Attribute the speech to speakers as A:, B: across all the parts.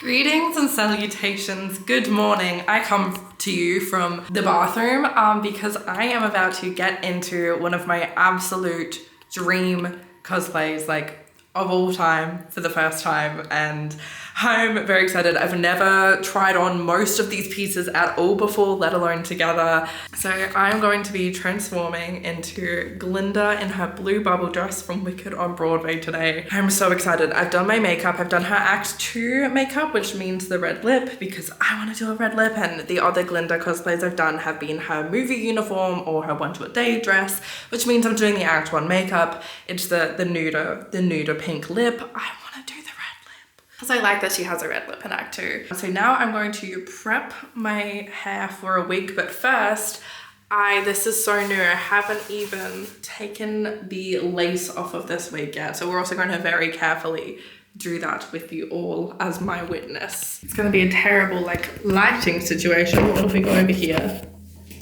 A: Greetings and salutations. Good morning. I come to you from the bathroom because I am about to get into one of my absolute dream cosplays, of all time, for the first time, and I'm very excited. I've never tried on most of these pieces at all before, let alone together. So I'm going to be transforming into Glinda in her blue bubble dress from Wicked on Broadway today. I'm so excited. I've done my makeup. I've done her Act 2 makeup, which means the red lip, because I want to do a red lip, and the other Glinda cosplays I've done have been her movie uniform or her One to a Day dress, which means I'm doing the Act 1 makeup. It's the nuder pink lip. I want to do the red lip because I like that she has a red lip in Act 2. So now I'm going to prep my hair for a wig, but first, this is so new, I haven't even taken the lace off of this wig yet. So we're also going to very carefully do that with you all as my witness. It's going to be a terrible lighting situation. What if we go over here?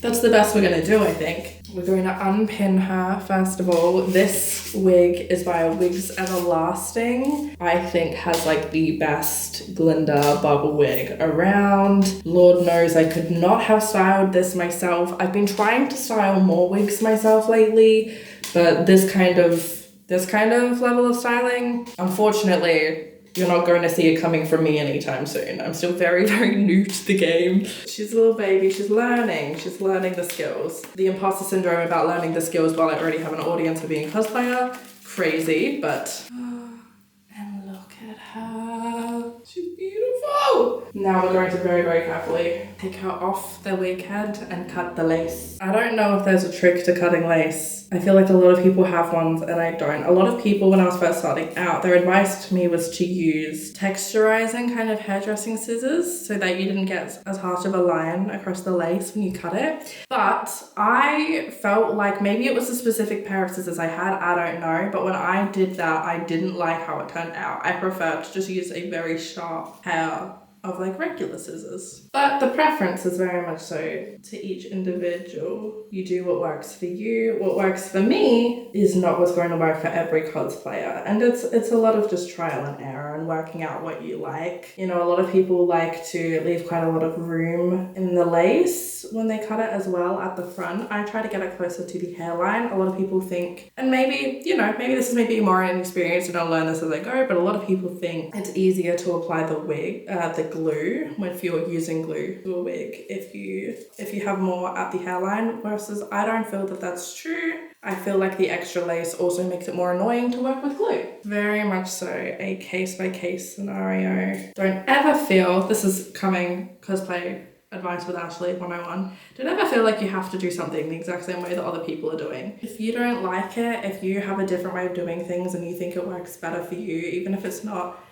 A: That's the best we're going to do, I think. We're going to unpin her first of all. This wig is by Wigseverlasting. I think has the best Glinda bubble wig around. Lord knows I could not have styled this myself. I've been trying to style more wigs myself lately, but this kind of level of styling, unfortunately, you're not going to see it coming from me anytime soon. I'm still very, very new to the game. She's a little baby, she's learning the skills. The imposter syndrome about learning the skills while I already have an audience for being a cosplayer. Crazy, but... and look at her. She's beautiful. Now we're going to very, very carefully take her off the wig head and cut the lace. I don't know if there's a trick to cutting lace. I feel like a lot of people have ones and I don't. A lot of people, when I was first starting out, their advice to me was to use texturizing kind of hairdressing scissors so that you didn't get as harsh of a line across the lace when you cut it. But I felt like maybe it was a specific pair of scissors I had, I don't know. But when I did that, I didn't like how it turned out. I preferred to just use a very sharp pair of regular scissors. But the preference is very much so to each individual. You do what works for you. What works for me is not what's going to work for every cosplayer. And it's a lot of just trial and error and working out what you like. You know, a lot of people like to leave quite a lot of room in the lace when they cut it as well at the front. I try to get it closer to the hairline. A lot of people think, and maybe this is me being more inexperienced and I'll learn this as I go, but a lot of people think it's easier to apply the wig, the glue, if you're using glue to a wig, if you have more at the hairline, versus I don't feel that that's true. I feel like the extra lace also makes it more annoying to work with glue. Very much so a case-by-case scenario. Don't ever feel, this is coming cosplay advice with Ashlee 101, don't ever feel like you have to do something the exact same way that other people are doing. If you don't like it, if you have a different way of doing things and you think it works better for you, even if it's not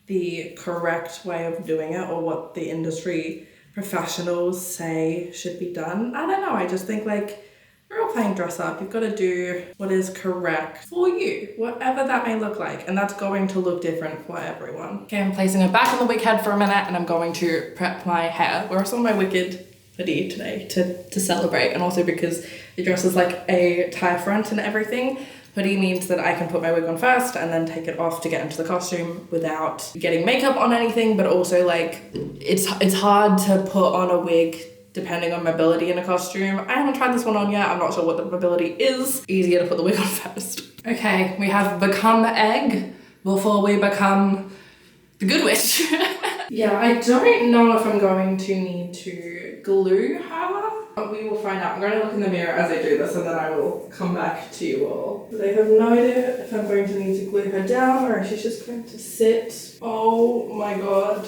A: the correct way of doing it or what the industry professionals say should be done, I don't know, I just think we're all playing dress up. You've got to do what is correct for you, whatever that may look like, and that's going to look different for everyone. Okay, I'm placing it back on the wig head for a minute and I'm going to prep my hair. We're also on my Wicked hoodie today to celebrate, and also because the dress is a tie front and everything. Hoodie means that I can put my wig on first and then take it off to get into the costume without getting makeup on anything, but also it's hard to put on a wig depending on mobility in a costume. I haven't tried this one on yet. I'm not sure what the mobility is. Easier to put the wig on first. Okay, we have become egg before we become the good witch. Yeah, I don't know if I'm going to need to glue her. We will find out. I'm going to look in the mirror as I do this and then I will come back to you all. But I have no idea if I'm going to need to glue her down or if she's just going to sit. Oh my god.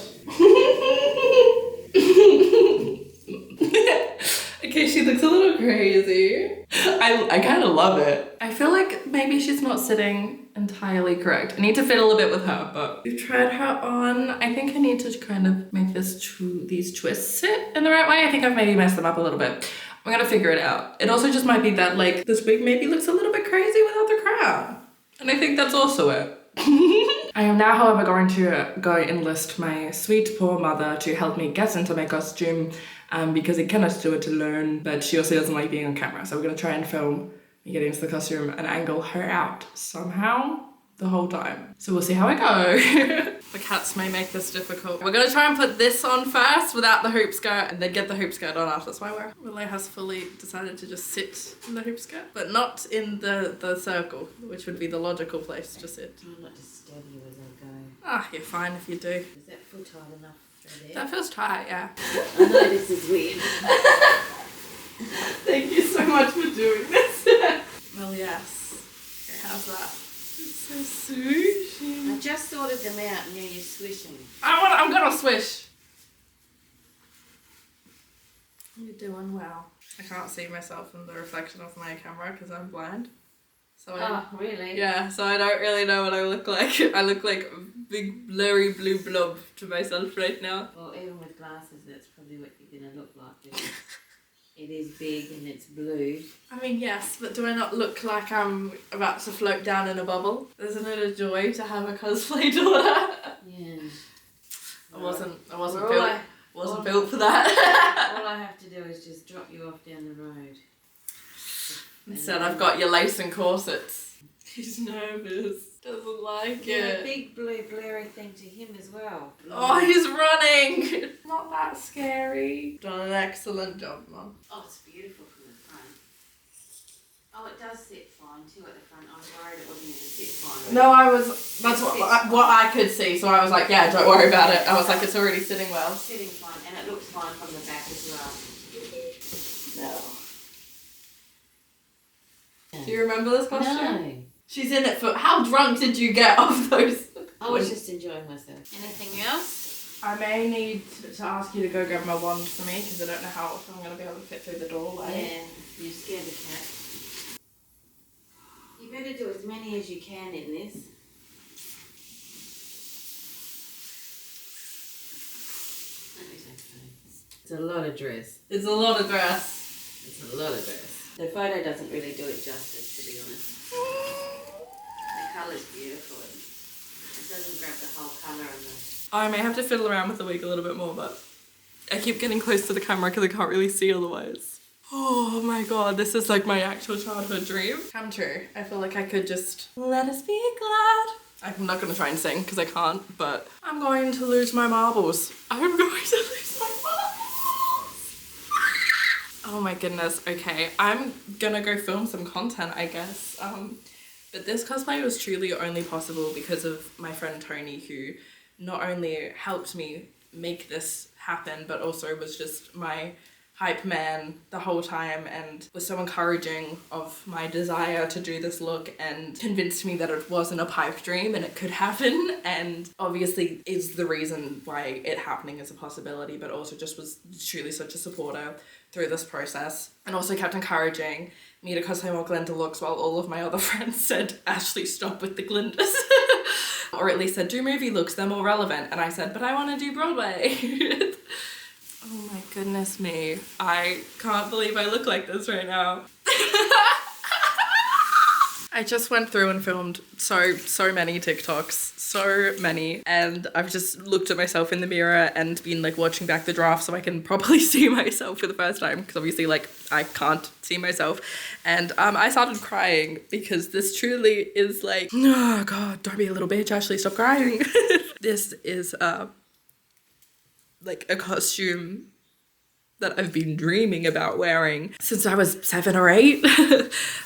A: Okay, she looks a little crazy. I kind of love it. I feel like maybe she's not sitting entirely correct. I need to fiddle a bit with her, but we've tried her on. I think I need to kind of make these twists sit in the right way. I think I've maybe messed them up a little bit. I'm gonna figure it out. It also just might be that this wig maybe looks a little bit crazy without the crown. And I think that's also it. I am now, however, going to go enlist my sweet poor mother to help me get into my costume because I cannot do it alone, but she also doesn't like being on camera. So we're going to try and film me getting into the costume and angle her out somehow. the whole time. So we'll see how I go. The cats may make this difficult. We're gonna try and put this on first without the hoop skirt and then get the hoop skirt on after. That's why Willow has fully decided to just sit in the hoop skirt, but not in the circle, which would be the logical place to sit.
B: I'll not disturb you as I go.
A: Ah, you're fine if you do.
B: Does that feel tight enough for there?
A: That feels tight, yeah.
B: I know this is weird.
A: Thank you so much for doing this. Well, yes. Okay, how's that? It's so sushi.
B: I just sorted them out and now you're swishing.
A: I'm gonna swish. You're doing well. I can't see myself in the reflection of my camera because I'm blind. So
B: really?
A: Yeah, so I don't really know what I look like. I look like a big blurry blue blob to myself right now.
B: Well, even with glasses, that's probably what you're gonna look like. It is big and it's blue.
A: I mean, yes, but do I not look like I'm about to float down in a bubble? Isn't it a joy to have a cosplay daughter?
B: Yeah.
A: I wasn't built for that.
B: All I have to do is just drop you off down the road.
A: Instead, I've got your lace and corsets. He's nervous. Doesn't like it.
B: A big blue blurry thing to him as well.
A: Oh, he's running. Not that scary. Done an excellent job, Mum.
B: Oh, it's beautiful from the front. Oh, it does sit fine too at the front. I was worried it wasn't going to sit fine.
A: No, that's what I could see, so I was like, yeah, don't worry about it. I was like, it's already sitting well.
B: It's sitting fine, and it looks fine from the back as well.
A: No. Do you remember this costume?
B: No.
A: She's in it for... How drunk did you get off those?
B: I was just enjoying myself. Anything else?
A: I may need to ask you to go get my wand for me because I don't know how I'm going to be able to fit through the doorway.
B: Yeah, you're scared of cat. You better do as many as you can in this. It's a lot of dress.
A: It's a lot of dress.
B: It's a lot of dress. The photo doesn't really do it justice, to be honest. The colour's beautiful. It doesn't grab the whole colour on the...
A: I may have to fiddle around with the wig a little bit more, but I keep getting close to the camera because I can't really see otherwise. Oh my god, this is like my actual childhood dream come true. I feel like I could just let us be glad. I'm not going to try and sing because I can't, but I'm going to lose my marbles. I'm going to lose my marbles. Oh my goodness, okay. I'm gonna go film some content, I guess. But this cosplay was truly only possible because of my friend Tony, who not only helped me make this happen, but also was just my hype man the whole time and was so encouraging of my desire to do this look and convinced me that it wasn't a pipe dream and it could happen, and obviously is the reason why it happening is a possibility, but also just was truly such a supporter through this process and also kept encouraging me to cosplay more Glinda looks while all of my other friends said, Ashley, stop with the Glindas. Or at least said, do movie looks, they're more relevant. And I said, but I want to do Broadway. Oh my goodness me. I can't believe I look like this right now. I just went through and filmed so many TikToks, so many, and I've just looked at myself in the mirror and been like watching back the draft so I can properly see myself for the first time, because obviously like I can't see myself, and I started crying because this truly is like, oh god, don't be a little bitch, Ashley, stop crying. This is like a costume that I've been dreaming about wearing since I was 7 or 8.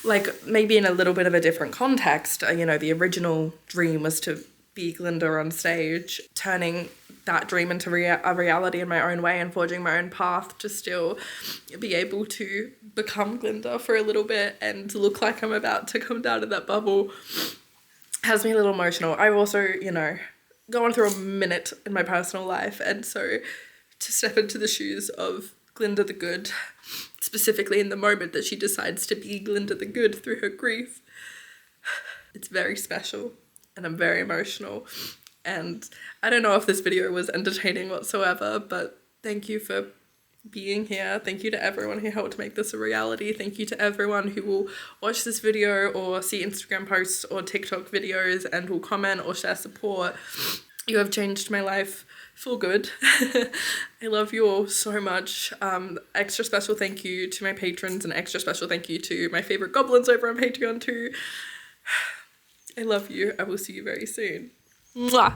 A: Like maybe in a little bit of a different context. You know, the original dream was to be Glinda on stage, turning that dream into a reality in my own way and forging my own path to still be able to become Glinda for a little bit and look like I'm about to come down of that bubble. Has me a little emotional. I've also, you know, gone through a minute in my personal life, and so to step into the shoes of Glinda the Good, specifically in the moment that she decides to be Glinda the Good through her grief, it's very special and I'm very emotional. And I don't know if this video was entertaining whatsoever, but thank you for being here. Thank you to everyone who helped make this a reality. Thank you to everyone who will watch this video or see Instagram posts or TikTok videos and will comment or share support. You have changed my life for good. I love you all so much. Extra special thank you to my patrons and extra special thank you to my favorite goblins over on Patreon too. I love you. I will see you very soon. Mwah.